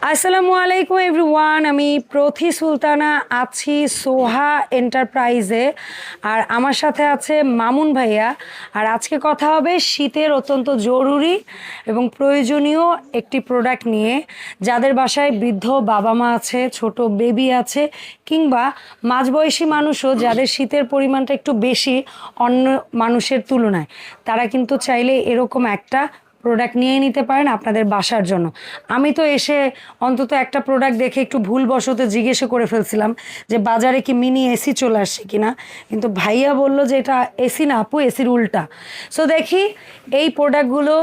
আসসালামু আলাইকুম এভরিওয়ান, আমি প্রথি সুলতানা আছি সোহা এন্টারপ্রাইজে। আর আমার সাথে আছে মামুন ভাইয়া। আর আজকে কথা হবে শীতের অত্যন্ত জরুরি এবং প্রয়োজনীয় একটি প্রোডাক্ট নিয়ে। যাদের বাসায় বৃদ্ধ বাবা মা আছে, ছোট বেবি আছে, কিংবা মাঝবয়সী মানুষও যাদের শীতের পরিমাণটা একটু বেশি অন্য মানুষের তুলনায়, তারা কিন্তু চাইলে এরকম একটা প্রোডাক্ট নিয়ে নিতে পারেন আপনাদের বাসার জন্য। আমি তো এসে অন্তত একটা প্রোডাক্ট দেখে একটু ভুলবশত জিজ্ঞেস করে ফেলছিলাম যে বাজারে কি মিনি এসি চলে আসছে কিনা, কিন্তু ভাইয়া বললো যে এটা এসি না আপু, এসির উল্টা। সো দেখি এই প্রোডাক্টগুলো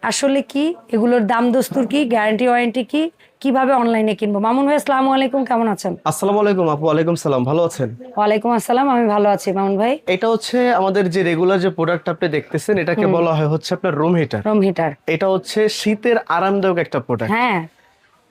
আসলে কি, এগুলোর দাম দস্তুর কি, গ্যারান্টি ওয়ারেন্টি কি, কিভাবে অনলাইনে কিনবো। মামুন ভাই আসসালামু আলাইকুম, কেমন আছেন? আসসালামু আলাইকুম আপু। ওয়ালাইকুম সালাম, ভালো আছেন? ওয়ালাইকুম আসসালাম, আমি ভালো আছি মামুন ভাই। এটা হচ্ছে আমাদের যে রেগুলার যে প্রোডাক্ট আপনি দেখতেছেন, এটাকে বলা হয় হচ্ছে আপনার রুম হিটার। রুম হিটার, এটা হচ্ছে শীতের আরামদায়ক একটা প্রোডাক্ট। হ্যাঁ,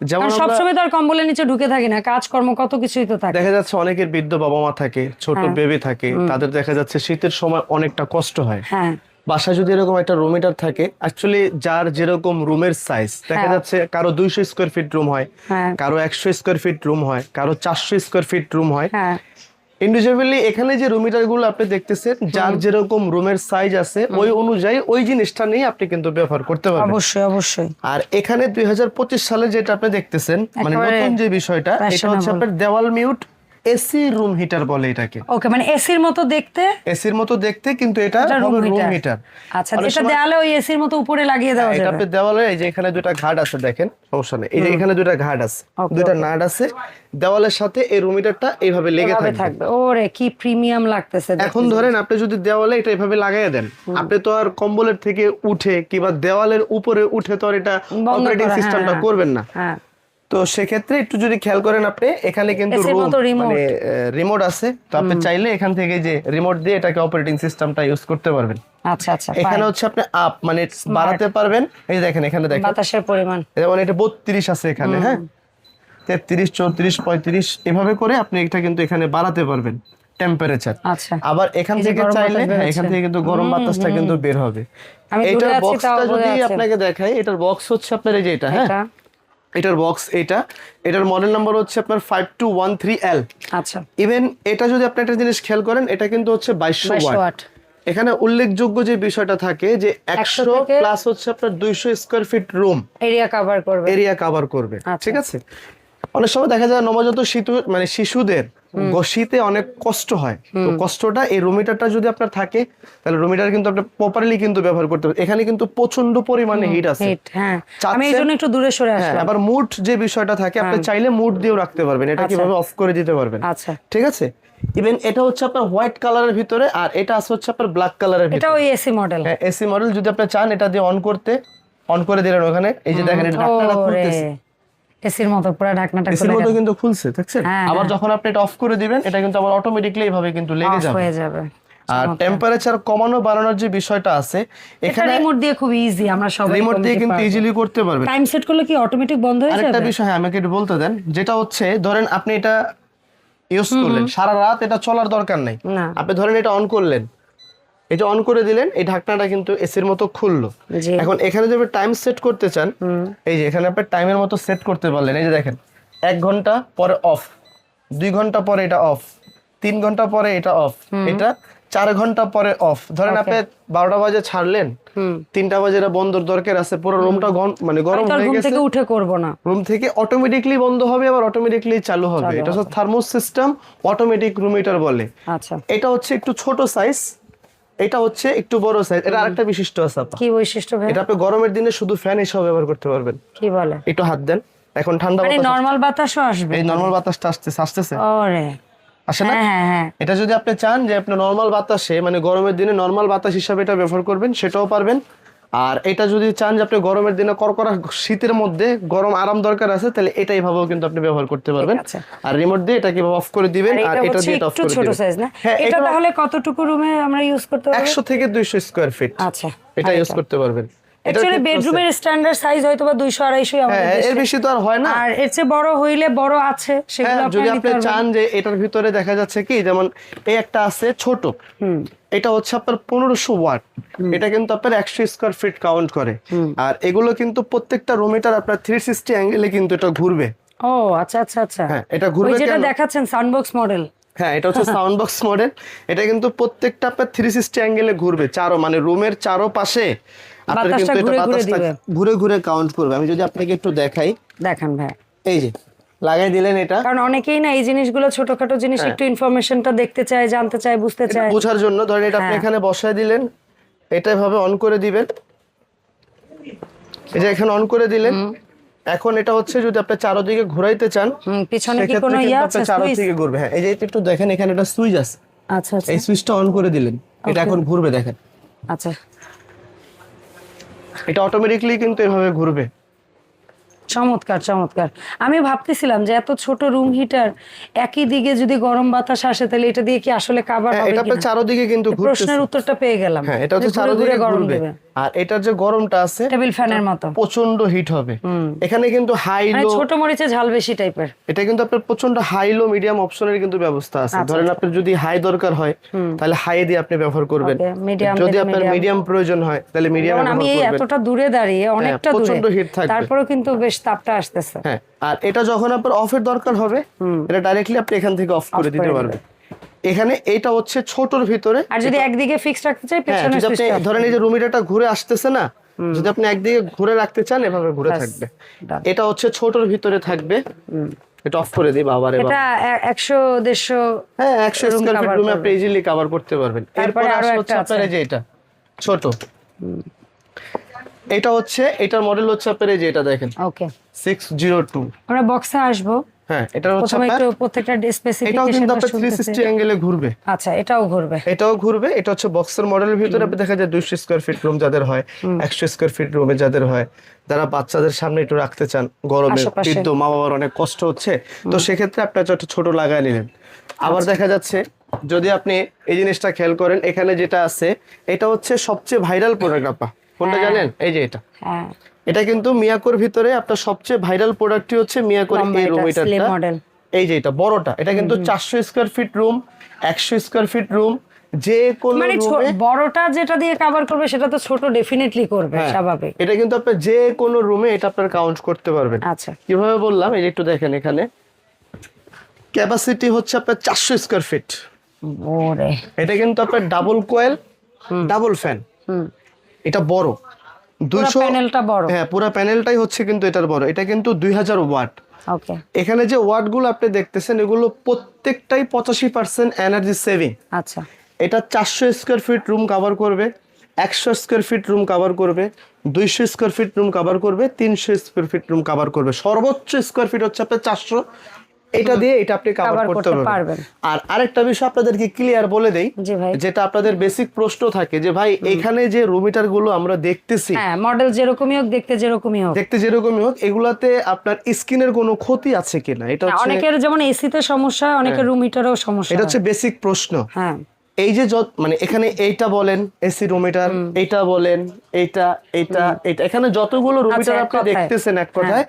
যেমন কারণ সবসময় তো আর কম্বলের নিচে ঢুকে থাকি না, কাজকর্ম কত কিছুই তো থাকে। দেখা যাচ্ছে অনেকের বৃদ্ধ বাবা মা থাকে, ছোট বেবি থাকে, তাদের দেখা যাচ্ছে শীতের সময় অনেকটা কষ্ট হয়। হ্যাঁ, বাসায় যদি এরকম একটা রুম হিটার থাকে, অ্যাকচুয়ালি যার যেরকম রুমের সাইজ দেখা যাচ্ছে, কারো 200 স্কোয়ার ফিট রুম হয়, কারো 100 স্কোয়ার ফিট রুম হয়, কারো 400 স্কোয়ার ফিট রুম হয়। ইন্ডিভিজুয়ালি এখানে যে রুম হিটার গুলো আপনি দেখতেছেন, যার যেরকম রুমের সাইজ আছে ওই অনুযায়ী ওই জিনিসটা নিয়ে আপনি কিন্তু ব্যবহার করতে পারবেন। অবশ্যই অবশ্যই। আর এখানে 2025 সালে যেটা আপনি দেখতেছেন, মানে নতুন যে বিষয়টা, এটা হচ্ছে আপনার দেওয়াল মিউট এসি রুম হিটার বলে এটাকে। ওকে, মানে এসির মতো দেখতে, এসির মতো দেখতে, কিন্তু এটা হবে রুম হিটার। আচ্ছা, এটা দেওয়ালে ওই এসির মতো উপরে লাগিয়ে দেওয়া যাবে। এটা আপনি দেওয়ালে, এই যে এখানে দুটো ঘাট আছে দেখেন, সমস্যা নেই, এই যে এখানে দুটো ঘাট আছে, দুটো নাট আছে, দেওয়ালের সাথে এই রুম হিটারটা এইভাবে লেগে থাকবে। ওরে কি প্রিমিয়াম লাগতেছে। এখন ধরেন আপনি যদি দেওয়ালে এটা এইভাবে লাগাইয়া দেন, আপনি তো আর কম্বলের থেকে উঠে কিংবা দেওয়ালের উপরে উঠে তো আর এটা অপারেটিং সিস্টেমটা করবেন না। তো সেক্ষেত্রে একটু যদি খেয়াল করেন, আপনি এখানে কিন্তু মানে রিমোট আছে, তো আপনি চাইলে এখান থেকে যে রিমোট দিয়ে এটাকে অপারেটিং সিস্টেমটা ইউজ করতে পারবেন। আচ্ছা আচ্ছা, এখানে হচ্ছে আপনি আপ মানে বাড়াতে পারবেন। এই দেখেন, এখানে দেখেন বাতাসের পরিমাণ, যেমন এটা 32 আছে এখানে, হ্যাঁ 33, 34, 35 এভাবে করে আপনি এটা কিন্তু এখানে বাড়াতে পারবেন টেম্পারেচার। আচ্ছা, আবার এখান থেকে চাইলে এখান থেকে কিন্তু গরম বাতাসটা কিন্তু বের হবে। এটার বক্সটা যদি আপনাকে দেখাই, এটার বক্স হচ্ছে আপনার এই যে এটা, হ্যাঁ এটার বক্স, এটার মডেল নাম্বার হচ্ছে আপনার 5213L। আচ্ছা, ইভেন এটা যদি আপনি একটা জিনিস খেয়াল করেন, এটা কিন্তু হচ্ছে 2200 ওয়াট। এখানে উল্লেখযোগ্য যে বিষয়টা থাকে যে 100 প্লাস হচ্ছে আপনার 200 square feet room area cover করবে। ঠিক আছে, অনেক সময় দেখা যায় নবজাত শিশুদের শীতে অনেক কষ্ট হয়, তো কষ্টটা এই রুম হিটারটা যদি আপনার থাকে, তাহলে রুম হিটার কিন্তু আপনি প্রপারলি কিন্তু ব্যবহার করতে পারবেন। এখানে কিন্তু প্রচন্ড পরিমাণে হিট আছে, আমি এইজন্য একটু দূরে সরে আসলাম। আবার মুড যে বিষয়টা থাকে, আপনি চাইলে মুড দিয়েও রাখতে পারবেন, এটা কিভাবে অফ করে দিতে পারবেন। আচ্ছা, ঠিক আছে। ইভেন এটা হচ্ছে আপনার হোয়াইট কালারের ভিতরে, আর এটা আছে হচ্ছে আপনার ব্ল্যাক কালারের ভিতরে। এটা ওই এসি মডেল। হ্যাঁ, এসি মডেল। যদি আপনি চান এটা দিয়ে অন করে দিলেন, ওখানে এই যে দেখেন ঢাকনাটা খুলতেছে, এসির মতো পুরো ঢাকনাটা খুলে, এসির মতো কিন্তু খুলছে, দেখছেন। আবার যখন আপনি এটা অফ করে দিবেন, এটা কিন্তু আবার অটোমেটিক্যালি এইভাবে কিন্তু লেগে যাবে। আর টেম্পারেচার কমানো বাড়ানোর যে বিষয়টা আছে, এখানে রিমোট দিয়ে খুব ইজি, আমরা সবাই রিমোট দিয়ে কিন্তু ইজিলি করতে পারবেন। টাইম সেট করলে কি অটোমেটিক বন্ধ হয়ে যাবে? আরেকটা বিষয় আমাকে একটু বলতে দেন, যেটা হচ্ছে ধরেন আপনি এটা ইউজ করলেন, সারা রাত এটা চলার দরকার নাই, আপনি ধরেন এটা অন করলেন, এটা অন করে দিলেন, এই ঢাকনাটা কিন্তু এসির মতো খুললো। এখন এখানে যদি টাইম সেট করতে চান, এই যে এখানে আপনি টাইমের মতো সেট করতে পারলেন। এই যে দেখেন 1 ঘন্টা পরে অফ, 2 ঘন্টা পরে এটা অফ, 3 ঘন্টা পরে এটা অফ, এটা 4 ঘন্টা পরে অফ। ধরেন আপনি 12টা বাজে ছাড়লেন, 3টা বাজে এটা বন্ধর দরকার আছে, পুরো রুমটা মানে গরম হয়ে গেছে, থেকে উঠে করব না, রুম থেকে অটোমেটিক্যালি বন্ধ হবে, আবার অটোমেটিক্যালি চালু হবে। এটা হচ্ছে thermo system automatic room heater বলে। আচ্ছা, এটা হচ্ছে একটু ছোট সাইজ, এটা হচ্ছে একটু বড় সাইজ। এটা আরেকটা বিশিষ্ট আছে। কি বৈশিষ্ট্য ভাই? এটা আপনি গরমের দিনে শুধু ফ্যান হিসেবে ব্যবহার করতে পারবেন। কি বলে? একটু হাত দেন, এখন ঠান্ডা বাতাস, মানে নরমাল বাতাসও আসবে। এই নরমাল বাতাসটা আসতেছে, ওরে আসে না? হ্যাঁ। এটা যদি আপনি চান যে আপনি নরমাল বাতাসে, মানে গরমের দিনে নরমাল বাতাস হিসেবে এটা ব্যবহার করবেন, সেটাও পারবেন। আর এটা যদি চান যে আপনি গরমের দিনে কড়কড়া শীতের মধ্যে গরম আরাম দরকার আছে, তাহলে এটা এইভাবেও কিন্তু আপনি ব্যবহার করতে পারবেন। আর রিমোট দিয়ে এটাকে অফ করে দিবেন, আর এটা দিয়ে অফ করে দিবেন। ছোট সাইজ না? এটা তাহলে কতটুকু রুমে আমরা ইউজ করতে পারবো? 100 থেকে 200 স্কয়ার ফিট। আচ্ছা, এটা ইউজ করতে পারবেন। অ্যাকচুয়ালি বেডরুমের স্ট্যান্ডার্ড সাইজ হয়তো বা 200 250 আমাদের দেশে, এর বেশি তো আর হয় না। আর এর চেয়ে বড় হইলে বড় আছে, সেগুলো যদি আপনি চান যে এটার ভিতরে দেখা যাচ্ছে কি, যেমন এই একটা আছে ছোট, এটা হচ্ছে আপনার 1500 ওয়াট। এটা কিন্তু আপনার 100 স্কয়ার ফিট কাউন্ট করে। আর এগুলো কিন্তু প্রত্যেকটা রুম হিটার আপনার 360 অ্যাঙ্গেলে কিন্তু এটা ঘুরবে। ও আচ্ছা আচ্ছা আচ্ছা, হ্যাঁ, এটা ঘুরবে ওই যেটা কেন? দেখাচ্ছেন সাউন্ডবক্স মডেল। হ্যাঁ, এটা হচ্ছে সাউন্ড বক্স মডেল। এটা কিন্তু প্রত্যেকটা আপনার 360 অ্যাঙ্গেলে ঘুরবে, মানে রুমের চারপাশে আপনার বাতাসটা কিন্তু এটা ঘুরে ঘুরে বাতাসটা দিবে। ঘুরে ঘুরে কাউন্ট করবে। আমি যদি আপনাকে একটু দেখাই, দেখান ভাই। এই যে লাগাই দিলেন এটা, কারণ অনেকেই না এই জিনিসগুলো ছোটখাটো জিনিস একটু ইনফরমেশনটা দেখতে চায়, জানতে চায়, বুঝতে এটা চায়। বোঝার জন্য ধরেন এটা আপনি হ্যাঁ। এখানে বসায় দিলেন, এটা এভাবে অন করে দিবেন, এই যে এখানে অন করে দিলেন। এখন এটা হচ্ছে যদি আপনি চারদিকে ঘোরাইতে চান, পিছনে কি সেক্ষেত্রে কোনো কিন্তু ইয়ে আপনি আছে? চারদিকে ঘুরবে। হ্যাঁ, এই যে একটু দেখেন এখানে একটা সুইচ আছে, আচ্ছা আচ্ছা এই সুইচটা অন করে দিলেন, এটা এখন ঘুরবে। দেখেন আচ্ছা, এটা অটোমেটিকলি কিন্তু এভাবে ঘুরবে। চমৎকার চমৎকার। আমি ভাবতেছিলাম যে এত ছোট রুম হিটার একই দিকে যদি গরম বাতাস আসে তাহলে এটা দিয়ে কি আসলে কাভার হ্যাঁ, হবে এটা আপনার কিনা? চারদিকে কিন্তু ঘুরতেছে। প্রশ্নের উত্তরটা পেয়ে গেলাম। হ্যাঁ, এটা হচ্ছে যে ঘুরে ঘুরে চারদিকে গরম ঘুরবে। দেবে, আর এটার যে গরমটা আছে টেবিল ফ্যানের মতো। প্রচন্ড হিট হবে। এখানে কিন্তু হাই মানে লো, ছোট মরিচে ঝাল বেশি টাইপের। এটা কিন্তু আপনার প্রচন্ড হাই লো মিডিয়াম অপশনের কিন্তু ব্যবস্থা আছে। ধরেন আপনার যদি হাই দরকার হয় তাহলে হাই দিয়ে আপনি ব্যবহার করবেন, Okay, medium যদি থেকে আপনার medium। মিডিয়াম প্রয়োজন হয় তাহলে মিডিয়াম যেমন আমি ব্যবহার করবেন। এতটা দূরে দাঁড়িয়ে অনেকটা দূরে, প্রচন্ড হিট থাকবে। তারপরেও কিন্তু বেশ তাপটা আসতেছে। হ্যাঁ, আর এটা যখন আপনার অফের দরকার হবে এটা ডাইরেক্টলি আপনি এখান থেকে অফ করে দিতে পারবেন। এখানে এটা হচ্ছে ছোটর ভিতরে। আর যদি একদিকে ফিক্স রাখতে চাই হ্যাঁ, পেছনে যদি আপনি সুইচটা ধরেন এই যে রুম হিটারটা ঘুরে আসতেছে না, যদি আপনি একদিকে ঘুরে রাখতে চান এভাবে ঘুরে ব্যাস, থাকবে। done। এটা হচ্ছে ছোটর ভিতরে থাকবে। এটা অফ করে দিই বাবারে বাবা। এটা 100-150। হ্যাঁ, 100 room স্কয়ার ফিট cover রুমে করবে। আপনি ইজিলি কভার করতে পারবেন। তারপরে এরপর আরো আসে একটা হচ্ছে আপনার আছে। এই যে এটা ছোট, এটা হচ্ছে এটার মডেল হচ্ছে আপনার এই যে এটা দেখেন ওকে, 602। আমরা বক্সে আসবো। হ্যাঁ, এটা হচ্ছে প্রথমে আপনার, একটু প্রত্যেকটা এটাও স্পেসিফিকেশন কিন্তু আপনার 360 অ্যাঙ্গেলে ঘুরবে। আচ্ছা, এটাও ঘুরবে। এটাও ঘুরবে। এটা হচ্ছে বক্সের মডেলের ভিতরে আপনি দেখা যায় 200 স্কয়ার ফিট রুম যাদের হয়, 100 স্কয়ার ফিট রুমে যাদের হয়, যারা বাচ্চাদের সামনে একটু রাখতে চান, গরমে আশেপাশে। বৃদ্ধ মা বাবার অনেক কষ্ট হচ্ছে, তো সেক্ষেত্রে আপনি একটা ছোট লাগায় নিলেন। আবার দেখা যাচ্ছে যদি আপনি এই জিনিসটা খেয়াল করেন, এখানে যেটা আছে এটা হচ্ছে সবচেয়ে ভাইরাল প্রোডাক্ট। আপা কোনটা জানেন? এই যে এটা, হ্যাঁ, এটা কিন্তু মিয়াকোর ভিতরে আপনার সবচেয়ে ভাইরাল প্রোডাক্টই হচ্ছে মিয়াকোর লম্বা এই এটা, রুম slim হিটারটা। model। এই যে এটা বড়টা, এটা কিন্তু 400 square feet room, 100 square feet room, যে কোনো মানে রুমে। বড়টা যেটা দিয়ে কভার করবে সেটা তো ছোট ডেফিনেটলি করবে, হ্যাঁ, স্বাভাবিক। এটা কিন্তু আপনি যে কোনো রুমে এটা আপনার কাউন্ট করতে পারবেন। আচ্ছা, কিভাবে বললাম, এই যে একটু দেখেন এখানে ক্যাপাসিটি হচ্ছে আপনার 400 স্কয়ার ফিট। ওরে, এটা কিন্তু আপনার ডাবল কোয়েল, ডাবল ফ্যান। এটা বড়, 200 প্যানেলটা বড়। হ্যাঁ, পুরো প্যানেলটাই হচ্ছে কিন্তু এটার বড়। এটা কিন্তু 2000 ওয়াট। ওকে, এখানে যে ওয়াটগুলো আপনি দেখতেছেন এগুলো প্রত্যেকটাই 85% এনার্জি সেভিং। আচ্ছা, এটা 400 স্কয়ার ফিট রুম কভার করবে, 100 স্কয়ার ফিট রুম কভার করবে, 200 স্কয়ার ফিট রুম কভার করবে, 300 স্কয়ার ফিট রুম কভার করবে। সর্বোচ্চ স্কয়ার ফিট হচ্ছে আপনার 400। এটা দিয়ে এটা আপনি কভার Cover করতে করতে পারবেন। পারবেন। আর আরেকটা বিষয় আপনাদেরকে ক্লিয়ার বলে দেই, জি ভাই। যেটা আপনাদের বেসিক প্রশ্ন থাকে যে ভাই এখানে যে রুম হিটার গুলো আমরা দেখতেছি, হ্যাঁ, মডেল যেরকমই হোক, দেখতে যেরকমই হোক, দেখতে যেরকমই হোক, এগুলাতে আপনার স্কিনের কোনো ক্ষতি আছে কিনা, এটা হচ্ছে অনেকের যেমন এসিতে সমস্যা হয়, অনেকের রুম হিটারেও সমস্যা এটা হয়। হচ্ছে বেসিক প্রশ্ন। হ্যাঁ, এই যে মানে এখানে এইটা বলেন এসি রুম হিটার, এইটা বলেন এইটা, এইটা, এইটা, এখানে যতগুলো রুম আচ্ছা, হিটার এক আপনি কথায়। দেখতেছেন এক কথায়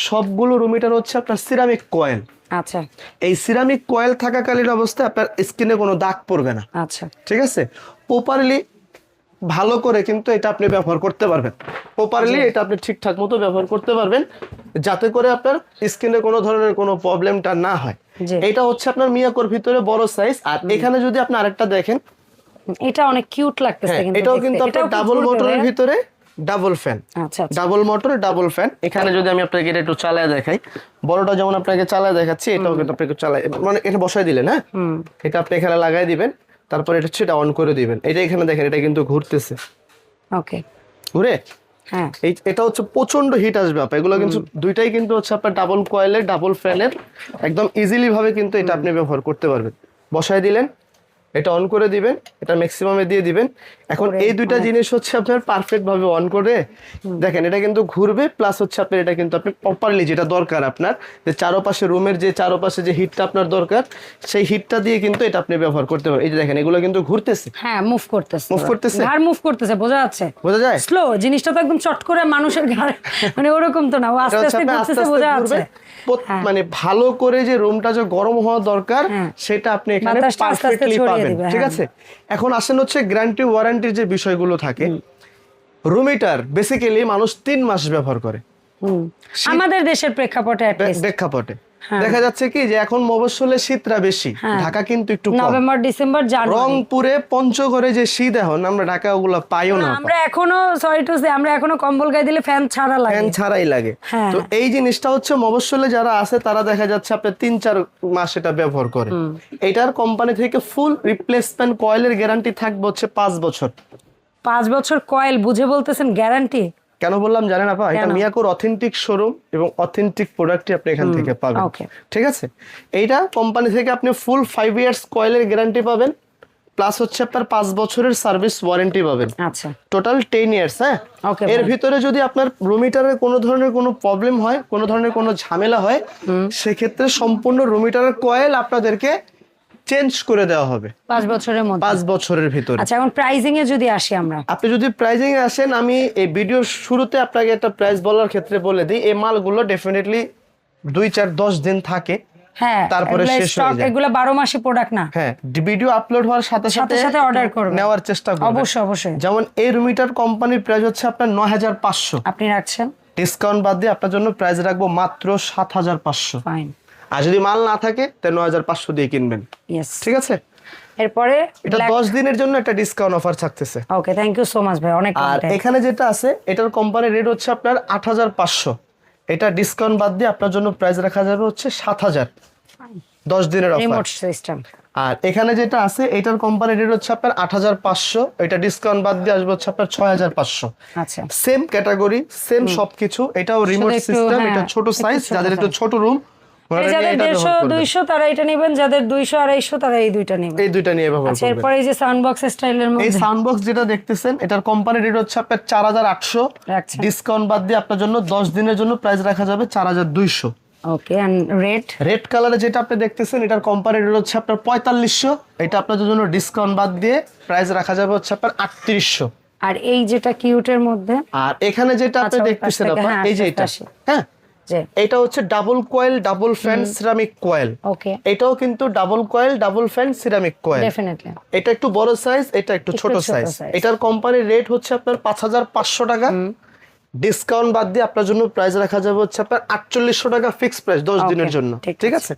সবগুলো রুম হিটার হচ্ছে আপনার সিরামিক কয়েল। আচ্ছা এই সিরামিক কয়েল থাকাকালীন অবস্থায় আপনার স্কিনে কোনো দাগ পড়বে না। আচ্ছা, ঠিক আছে, প্রপারলি ভালো করে কিন্তু এটা আপনি ব্যবহার করতে পারবেন। প্রপারলি এটা আপনি ঠিকঠাক মতো ব্যবহার করতে পারবেন, যাতে করে আপনার স্কিনে কোনো ধরনের কোনো প্রবলেমটা না হয়। জি। এটা হচ্ছে আপনার মিয়াকোর ভিতরে বড় সাইজ। আর এখানে যদি আপনি আরেকটা দেখেন, এটা অনেক কিউট লাগতেছে হ্যাঁ, কিন্তু এটাও দেখতে। কিন্তু আপনার এটাও ডাবল ঘুরবে, মোটরের ভাইয়া? ভিতরে ডাবল ফ্যান। আচ্ছা আচ্ছা, ডাবল মোটর ডাবল ফ্যান। এখানে যদি আমি আপনাকে এটা একটু চালায় দেখাই, বড়টা যেমন আপনাকে চালায় দেখাচ্ছি, এটাও কিন্তু আপনাকে চালায়, মানে এটা বসায় দিলেন। হ্যাঁ, এটা আপনি এখানে লাগাই দিবেন, তারপর এটা হচ্ছে এটা অন করে দিবেন। এটা এখানে দেখেন এটা কিন্তু ঘুরতেছে, ওকে, ঘুরে। হ্যাঁ, এটা হচ্ছে প্রচন্ড হিট আসবে আপা। এগুলো কিন্তু দুইটাই কিন্তু হচ্ছে আপনার ডাবল কয়েলের ডাবল ফ্যানের, একদম ইজিলি ভাবে কিন্তু এটা আপনি ব্যবহার করতে পারবেন। বসায় দিলেন, এটা অন করে দিবেন, এটা ম্যাক্সিমামে দিয়ে দিবেন। এখন এই দুইটা জিনিস হচ্ছে আপনার পারফেক্ট ভাবে অন করে দেখেন, এটা কিন্তু ঘুরবে, প্লাস হচ্ছে আপনার এটা কিন্তু আপনি প্রপারলি যেটা দরকার আপনার, যে চারপাশে রুমের যে চারপাশে যে হিটটা আপনার দরকার, সেই হিটটা দিয়ে কিন্তু এটা আপনি ব্যবহার করতে পারবেন। এই যে দেখেন এগুলো কিন্তু ঘুরতেছে, হ্যাঁ, মুভ করতেছে, মুভ করতেছে, ঘাড় মুভ করতেছে, বোঝা যাচ্ছে। বোঝা যায়? স্লো জিনিসটা তো একদম চট করে মানুষের ঘাড়, মানে ওরকম তো না, ও আস্তে আস্তে ঘুরতেছে, বোঝা যাচ্ছে। মানে ভালো করে যে রুমটা যে গরম হওয়া দরকার হ্যাঁ। সেটা আপনি এখানে বাতাসটা আস্তে আস্তে পারফেক্টলি ছড়িয়ে পাবেন, ঠিক আছে। এখন আসেন হচ্ছে গ্যারান্টি ওয়ারেন্টির যে বিষয়গুলো থাকে। রুম হিটার বেসিক্যালি মানুষ 3 মাস ব্যবহার করে আমাদের দেশের প্রেক্ষাপটে প্রেক্ষাপটে। দেখা যাচ্ছে কি যে এখন মফস্বলে শীতটা বেশি, ঢাকা কিন্তু একটু কম। নভেম্বর ডিসেম্বর জানুয়ারি, রংপুরে পঞ্চগড়ে যে শীত এখন আমরা ঢাকা ওগুলো পাইও না। আমরা এখনো সরি টু সে আমরা এখনো কম্বল গায়ে দিলে ফ্যান ছাড়া লাগে, ফ্যান ছাড়াই লাগে। তো এই জিনিসটা হচ্ছে মফস্বলে যারা আছে তারা দেখা যাচ্ছে আপনি 3-4 মাস এটা ব্যবহার করে। এটার কোম্পানি থেকে ফুল রিপ্লেসমেন্ট কয়েলের গ্যারান্টি থাকবে হচ্ছে 5 বছর। 5 বছর কয়েল বুঝে বলতেছেন গ্যারান্টি? কেন বললাম জানেন আপা? এটা মিয়াকোর অথেন্টিক শোরুম এবং অথেন্টিক প্রোডাক্টই আপনি এখান থেকে পাবেন, ঠিক আছে। এইটা কোম্পানি থেকে আপনি ফুল 5 ইয়ার্স কয়েলের গ্যারান্টি পাবেন, প্লাস হচ্ছে আপনার 5 বছরের সার্ভিস ওয়ারেন্টি পাবেন। আচ্ছা, টোটাল 10 ইয়ার্স। হ্যাঁ, এর ভিতরে যদি আপনার রুম হিটারের কোনো ধরনের কোনো প্রবলেম হয়, কোনো ধরনের কোনো ঝামেলা হয়, সেক্ষেত্রে সম্পূর্ণ রুম হিটারের কয়েল আপনাদেরকে চেঞ্জ করে দেওয়া হবে 5 বছরের মধ্যে, 5 বছরের ভিতরে। আচ্ছা, এখন প্রাইজিং এ যদি আসি আমরা, আপনি যদি প্রাইজিং এ আসেন, আমি এই ভিডিওর শুরুতে আপনাকে একটা প্রাইস বলার ক্ষেত্রে বলে দিই, এই মালগুলো ডেফিনেটলি 2-4-10 দিন থাকে, হ্যাঁ, তারপরে শেষ হয়ে যায়। এগুলো 12 মাসি প্রোডাক্ট না। হ্যাঁ, ভিডিও আপলোড হওয়ার সাথে সাথে অর্ডার করবেন, নেওয়ার চেষ্টা করবেন অবশ্যই। যেমন এই রুম হিটার কোম্পানির প্রাইস হচ্ছে আপনার 9500, আপনি রাখছেন ডিসকাউন্ট বাদ দিয়ে আপনার জন্য প্রাইস রাখবো মাত্র 7500। ফাইন। আর যদি মাল না থাকে তাহলে 9500 দিয়ে কিনবেন, ঠিক আছে। এরপরে এটা 10 দিনের জন্য একটা ডিসকাউন্ট অফার থাকতেছে। ওকে, থ্যাংক ইউ সো মাচ ভাই, অনেক। আর এখানে যেটা আছে এটার কোম্পানির রেট হচ্ছে আপনার 8500, এটা ডিসকাউন্ট বাদ দিয়ে আপনার জন্য প্রাইস রাখা যাবে হচ্ছে 7000, 10 দিনের অফার। Remote system. আর এখানে যেটা আছে এটার কোম্পানির রেট হচ্ছে আপনার 8500, এটা ডিসকাউন্ট বাদ দিয়ে আসবে হচ্ছে আপনার 6500। আচ্ছা, সেম ক্যাটাগরি, সেম সবকিছু। এটাও রিমোট সিস্টেম, এটা ছোট সাইজ, যাদের একটু ছোট রুম, যাদের 150-200 তারা এটা নেবেন, যাদের 200-250 তারা এই দুইটা নেবেন, এই দুইটা নিয়ে ব্যবহার আচ্ছা, করবেন। এরপর এই যে সাউন্ড বক্স স্টাইলের মধ্যে, এই সাউন্ড বক্স যেটা দেখতেছেন এটার কোম্পানির রেট হচ্ছে আপনার 4800, ডিসকাউন্ট বাদ দিয়ে আপনার জন্য 10 দিনের জন্য প্রাইস রাখা যাবে 4200। ওকে, এন্ড রেড কালারে যেটা আপনি দেখতেছেন এটার কোম্পানির রেট হচ্ছে আপনার 4500, এটা আপনাদের জন্য ডিসকাউন্ট বাদ দিয়ে প্রাইস রাখা যাবে হচ্ছে আপনার 3800। আর এই যেটা কিউটের মধ্যে, আর এখানে যেটা আপনি দেখতেছেন আপা, এই যে এটা, হ্যাঁ, এটা হচ্ছে double coil double fan ceramic coil. Okay, এটাও কিন্তু double coil double fan ceramic coil, definitely. এটা একটু বড় সাইজ, এটা একটু ছোট সাইজ। এটার কোম্পানির রেট হচ্ছে আপনার 5500 টাকা, ডিসকাউন্ট বাদ দিয়ে আপনার জন্য প্রাইস রাখা যাবে হচ্ছে আপনার 4800 টাকা, ফিক্সড প্রাইস 10 দিনের জন্য, ঠিক আছে।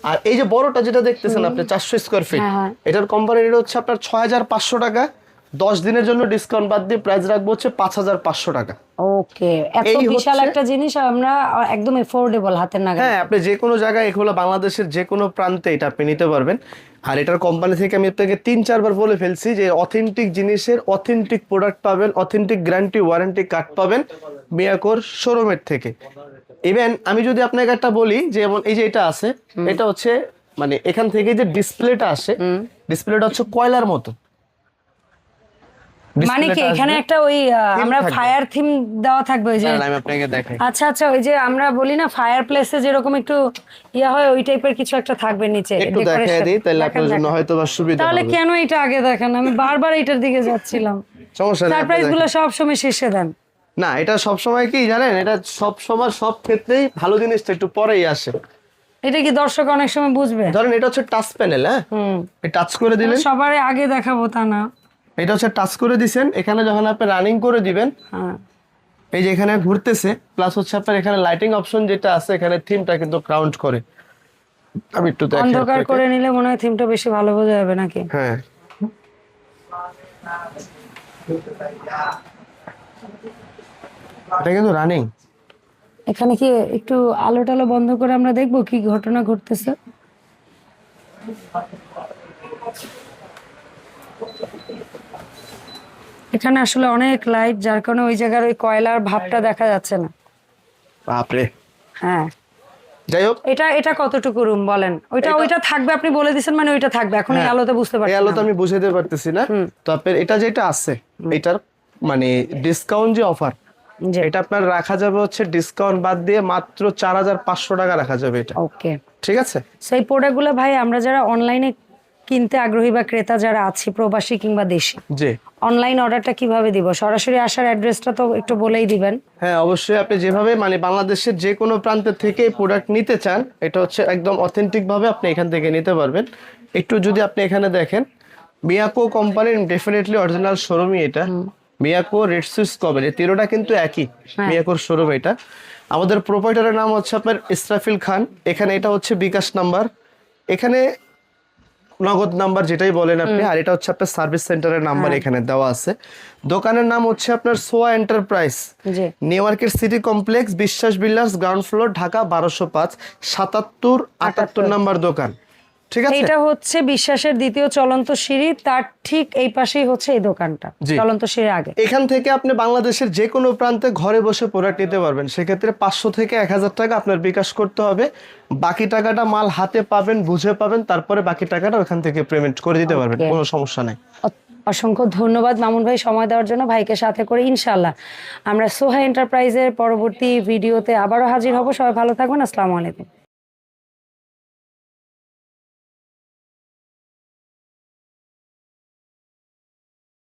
আর এই যে বড়টা যেটা দেখতেছেন আপনি 400 স্কয়ার ফিট, এটার কোম্পানির রেট হচ্ছে আপনার 6500 টাকা, 10 দিনের জন্য ডিসকাউন্ট বাদ দিয়ে প্রাইস রাখবো হচ্ছে 5500 টাকা। ওকে, এত বিশাল একটা জিনিস আমরা একদম এফোর্ডেবল হাতের নাগালে। হ্যাঁ, আপনি যে কোনো জায়গায় এগুলো বাংলাদেশের যে কোনো প্রান্তে এটা আপনি নিতে পারবেন। আর এটার কোম্পানি থেকে আমি আপনাকে 3-4 বার বলে ফেলছি যে অথেন্টিক জিনিসের অথেন্টিক প্রোডাক্ট পাবেন, অথেন্টিক গ্যারান্টি ওয়ারেন্টি কার্ড পাবেন মিয়াকোর শোরুমের থেকে। ইভেন আমি যদি আপনাকে একটা বলি, যেমন এই যে এটা আছে, এটা হচ্ছে মানে এখান থেকে যে ডিসপ্লেটা আসে, ডিসপ্লেটা হচ্ছে কয়লার মতো। মানে কি এখানে একটা ওই আমরা ফায়ার থিম দেওয়া থাকবে, ওই যে আমি আপনাকে দেখাই। আচ্ছা, ওই যে আমরা বলি না ফায়ার প্লেসে যেরকম একটু ইয়া হয়, ওই টাইপের কিছু একটা থাকবে নিচে, একটু দেখাই দেই তাহলে আপনার জন্য হয়তো বা সুবিধা হবে। তাহলে কেন এটা আগে দেখান? আমি বারবার এটার দিকে যাচ্ছিলাম। সমস্যা নেই, সারপ্রাইজ গুলো সব সময় শেষে দেন না। এটা সব সময় কি জানেন, এটা সব সময় সব ক্ষেত্রেই ভালো জিনিসটা একটু পরেই আসে। এটা কি দর্শক অনেক সময় বুঝবে? ধরেন এটা হচ্ছে টাচ প্যানেল, হ্যাঁ, এই টাচ করে দিলেন, সবার আগে দেখাবো তা না, এটা হচ্ছে টাচ করে দিবেন। এখানে যখন আপনি রানিং করে দিবেন, এই যে এখানে ঘুরতেছে, প্লাস হচ্ছে আপনার এখানে লাইটিং অপশন যেটা আছে, এখানে থিমটা কিন্তু কাউন্ট করে। আমি একটু দেখাই, অন্ধকার করে নিলে মনে হয় থিমটা বেশি ভালো বোঝা যাবে নাকি? হ্যাঁ, এটা কিন্তু রানিং। এখানে কি একটু আলো টালো বন্ধ করে আমরা দেখবো কি ঘটনা ঘটতেছে? এখানে আসলে অনেক লাইট, যার কারণে ওই জায়গার ওই কয়লার ভাবটা দেখা যাচ্ছে না। বাপরে, হ্যাঁ, যাই হোক, এটা কতটুকু রুম বলেন? ওইটা থাকবে, আপনি বলে দিয়েছেন মানে ওইটা থাকবে। এখন এই আলোতে বুঝতে পারছি, এই আলোতে আমি বুঝাতে পারতেছি না। তো আপনার এটা যেটা আছে, এটার মানে ডিসকাউন্ট যে অফার, এটা আপনার রাখা যাবে হচ্ছে ডিসকাউন্ট বাদ দিয়ে মাত্র 4500 টাকা রাখা যাবে এটা। ওকে, ঠিক আছে। সেই প্রোডাক্টগুলো ভাই আমরা যারা অনলাইনে কিনতে আগ্রহী বা ক্রেতা যারা আছি, প্রবাসী কিংবা দেশি, জি, অনলাইন অর্ডারটা কিভাবে দিব? সরাসরি আসার অ্যাড্রেসটা তো একটু বলেই দিবেন। হ্যাঁ, অবশ্যই। আপনি যেভাবে মানে বাংলাদেশের যে কোনো প্রান্ত থেকে প্রোডাক্ট নিতে চান, এটা হচ্ছে একদম অথেন্টিক ভাবে আপনি এখান থেকে নিতে পারবেন। একটু যদি আপনি এখানে দেখেন, মিয়াকো কোম্পানির ডেফিনেটলি অরিজিনাল শোরুমই এটা। মিয়াকো, রেড সুইস কবেল, এই তিনটা কিন্তু একই মিয়াকোর শোরুম এটা। আমাদের প্রোপাইটারের নাম হচ্ছে আপনার ইসরাফিল খান। এখানে এটা হচ্ছে বিকাশ নাম্বার, এখানে নগদ নাম্বার যেটাই বলেন আপনি, আর এটা হচ্ছে আপনার সার্ভিস সেন্টারের নাম্বার এখানে দেওয়া আছে। দোকানের নাম হচ্ছে আপনার সোয়া এন্টারপ্রাইজ, জি নিউ মার্কেট সিটি কমপ্লেক্স, বিশ্বাস builders, ground floor, Dhaka 1205, 77-78 number দোকান। ঠিক আছে, এটা হচ্ছে বিশ্বাসের দ্বিতীয় চলন্ত সিঁড়ি, তার ঠিক এই পাশেই হচ্ছে এই দোকানটা, জি। চলন্ত সিঁড়ির আগে। এখান থেকে আপনি বাংলাদেশের যে কোনো প্রান্তে ঘরে বসে প্রোডাক্ট নিতে পারবেন। সেক্ষেত্রে 500 থেকে 1000 টাকা আপনার বিকাশ করতে হবে, বাকি টাকাটা মাল হাতে পাবেন, বুঝে পাবেন, তারপরে বাকি টাকাটা ওখান থেকে পেমেন্ট করে দিতে পারবেন, Okay. কোনো সমস্যা নেই। অসংখ্য ধন্যবাদ মামুন ভাই সময় দেওয়ার জন্য। ভাইকে সাথে করে ইনশাল্লাহ আমরা সোহা এন্টারপ্রাইজের পরবর্তী ভিডিওতে আবারও হাজির হব। সবাই ভালো থাকবেন, আসসালামু আলাইকুম।